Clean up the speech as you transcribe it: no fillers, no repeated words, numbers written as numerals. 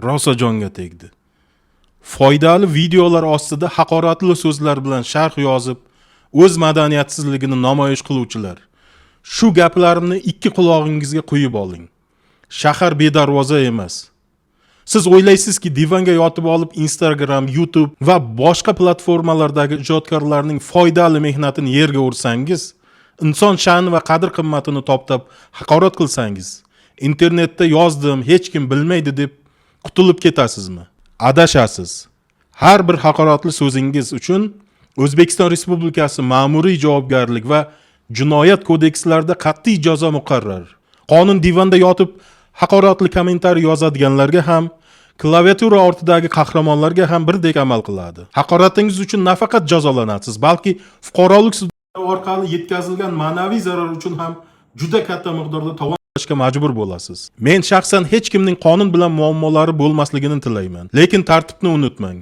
rosa jonga tegdi. Foydali videolar ostida haqoratli so'zlar bilan sharh yozib, o'z madaniyatsizligini namoyish qiluvchilar. Shu gaplarimni ikki qulog'ingizga qo'yib oling. Shahar bedarvoza emas. Siz o'ylaysizki, divanga yotib olib Instagram, YouTube va boshqa platformalardagi ijodkorlarning foydali mehnatini yerga ursangiz, inson sha'ni va qadr qimmatini toptab haqorat qilsangiz, internetda yozdim, hech kim bilmaydi deb qutulib ketasizmi? Adashasiz. Har bir haqoratli so'zingiz uchun O'zbekiston Respublikasi ma'muriy javobgarlik va jinoyat kodekslarida qat'iy jazo muqarrar. Qonun divanda yotib haqoratli kommentariy yozadiganlarga ham, klaviatura ortidagi qahramonlarga ham birdek amal qiladi. Haqoratingiz uchun nafaqat jazolanasiz, balki fuqarolik sudi orqali yetkazilgan ma'naviy zarar uchun ham juda katta miqdorda tovon to'lashga majbur bo'lasiz. Men shaxsan hech kimning qonun bilan muammolari bo'lmasligini tilayman, lekin tartibni unutmang.